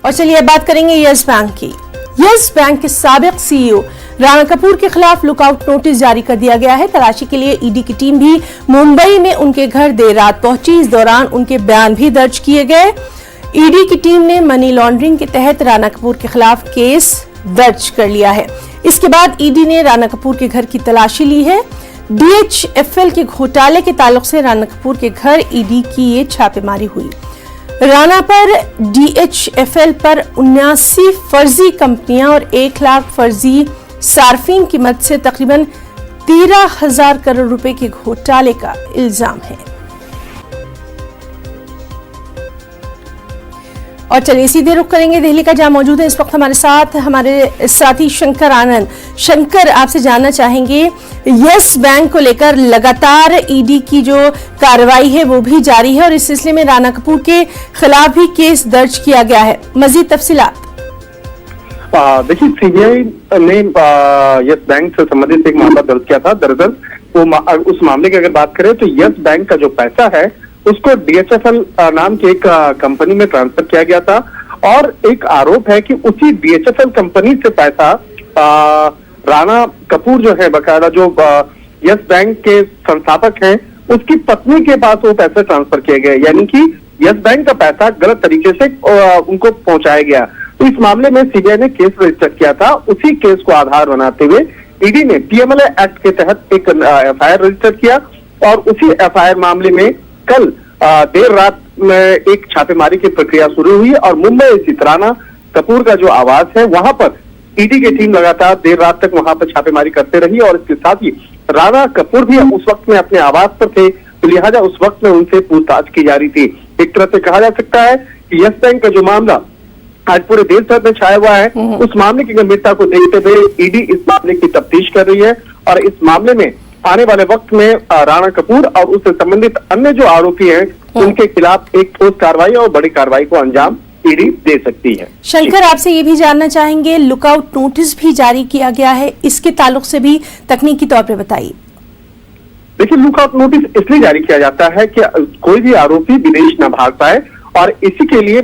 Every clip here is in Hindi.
और चलिए अब बात करेंगे यस बैंक की। यस बैंक के साबिक सीईओ राणा कपूर के खिलाफ लुकआउट नोटिस जारी कर दिया गया है। तलाशी के लिए ईडी की टीम भी मुंबई में उनके घर देर रात पहुंची। इस दौरान उनके बयान भी दर्ज किए गए। ईडी की टीम ने मनी लॉन्ड्रिंग के तहत राणा कपूर के खिलाफ केस दर्ज कर लिया है। इसके बाद ईडी ने राणा कपूर के घर की तलाशी ली है। DHFL के घोटाले के ताल्लुक से राणा कपूर के घर ईडी की ये छापेमारी हुई। राणा पर DHFL पर 79 फर्जी कंपनियां और 1 लाख फर्जी सार्फिन की मदद से तकरीबन 13,000 करोड़ रुपए के घोटाले का इल्जाम है। और चलिए सीधे रुख करेंगे दिल्ली का, जहां मौजूद है इस वक्त हमारे साथ हमारे साथी शंकर आनंद। शंकर, आपसे जानना चाहेंगे यस बैंक को लेकर लगातार ईडी की जो कार्रवाई है वो भी जारी है और इस सिलसिले में राणा कपूर के खिलाफ भी केस दर्ज किया गया है। मजीद तफसीलात। देखिए, सीबीआई ने यस बैंक से संबंधित एक मामला दर्ज किया था। दरअसल वो उस मामले की अगर बात करें तो यस बैंक का जो पैसा है उसको DHFL नाम की एक कंपनी में ट्रांसफर किया गया था और एक आरोप है कि उसी DHFL कंपनी से पैसा राणा कपूर जो है बकायदा जो यस बैंक के संस्थापक हैं उसकी पत्नी के पास वो पैसे ट्रांसफर किए गए, यानी कि यस बैंक का पैसा गलत तरीके से उनको पहुंचाया गया। तो इस मामले में सीबीआई ने केस रजिस्टर किया था। उसी केस को आधार बनाते हुए ईडी ने PMLA एक्ट के तहत एक FIR रजिस्टर किया और उसी FIR मामले में कल देर रात में एक छापेमारी की प्रक्रिया शुरू हुई और मुंबई स्थित राणा कपूर का जो आवास है वहां पर ईडी की टीम लगातार देर रात तक वहां पर छापेमारी करते रही और इसके साथ ही राणा कपूर भी उस वक्त में अपने आवास पर थे, तो लिहाजा उस वक्त में उनसे पूछताछ की जा रही थी। एक तरह से कहा जा सकता है कि यस बैंक का जो मामला आज पूरे देश भर में छाया हुआ है, उस मामले की गंभीरता को देखते हुए ईडी इस मामले की तफ्तीश कर रही है और इस मामले में आने वाले वक्त में राणा कपूर और उससे संबंधित अन्य जो आरोपी हैं उनके खिलाफ एक ठोस कार्रवाई और बड़ी कार्रवाई को अंजाम ईडी दे सकती है। शंकर, आपसे ये भी जानना चाहेंगे लुकआउट नोटिस भी जारी किया गया है, इसके ताल्लुक से भी तकनीकी तौर पे बताइए। देखिए, लुकआउट नोटिस इसलिए जारी किया जाता है कि कोई भी आरोपी विदेश न भाग पाए और इसी के लिए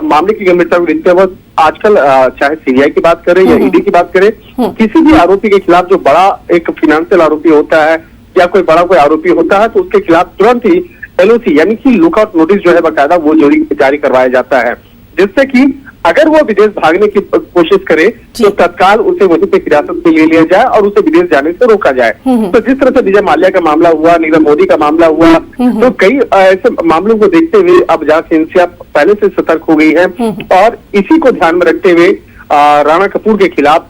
मामले की गंभीरता को देखते हुए आजकल चाहे सीबीआई की बात करें या ईडी की बात करें, किसी भी आरोपी के खिलाफ जो बड़ा एक फाइनेंशियल आरोपी होता है या कोई बड़ा कोई आरोपी होता है तो उसके खिलाफ तुरंत ही LOC यानी कि लुकआउट नोटिस जो है बकायदा वो जारी करवाया जाता है, जिससे कि अगर वो विदेश भागने की कोशिश करे तो तत्काल उसे वहीं पे हिरासत में ले लिया जाए और उसे विदेश जाने से रोका जाए। तो जिस तरह से विजय माल्या का मामला हुआ, नीरव मोदी का मामला हुआ, तो कई ऐसे मामलों को देखते हुए अब जांच एजेंसियां पहले से सतर्क हो गई है और इसी को ध्यान में रखते हुए राणा कपूर के खिलाफ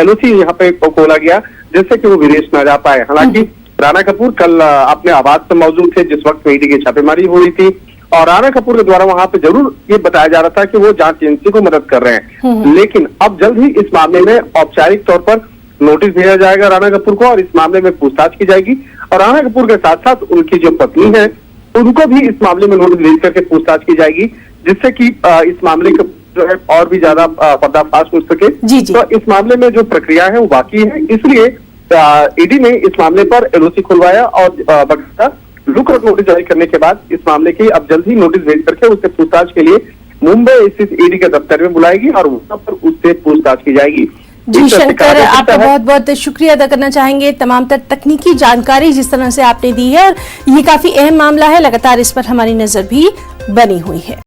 LOC यहाँ पे खोला गया जिससे कि वो विदेश न जा पाए। हालांकि राणा कपूर कल अपने आवास पर मौजूद थे जिस वक्त ईडी की छापेमारी हो रही थी और राणा कपूर के द्वारा वहां पे जरूर ये बताया जा रहा था कि वो जांच एजेंसी को मदद कर रहे हैं, लेकिन अब जल्द ही इस मामले में औपचारिक तौर पर नोटिस भेजा जाएगा राणा कपूर को और इस मामले में पूछताछ की जाएगी और राणा कपूर के साथ साथ उनकी जो पत्नी है उनको भी इस मामले में नोटिस भेज करके पूछताछ की जाएगी, जिससे कि इस मामले का जो है और भी ज्यादा पर्दाफाश हो सके। तो इस मामले में जो प्रक्रिया है वो बाकी है, इसलिए ईडी ने इस मामले पर LOC खुलवाया और लुकआउट नोटिस जारी करने के बाद इस मामले की अब जल्द ही नोटिस भेज करके उससे पूछताछ के लिए मुंबई स्थित ईडी के दफ्तर में बुलाएगी और वहां पर उससे पूछताछ की जाएगी। जी शंकर, आपका बहुत बहुत शुक्रिया अदा करना चाहेंगे तमाम तर तकनीकी जानकारी जिस तरह से आपने दी है और ये काफी अहम मामला है, लगातार इस पर हमारी नजर भी बनी हुई है।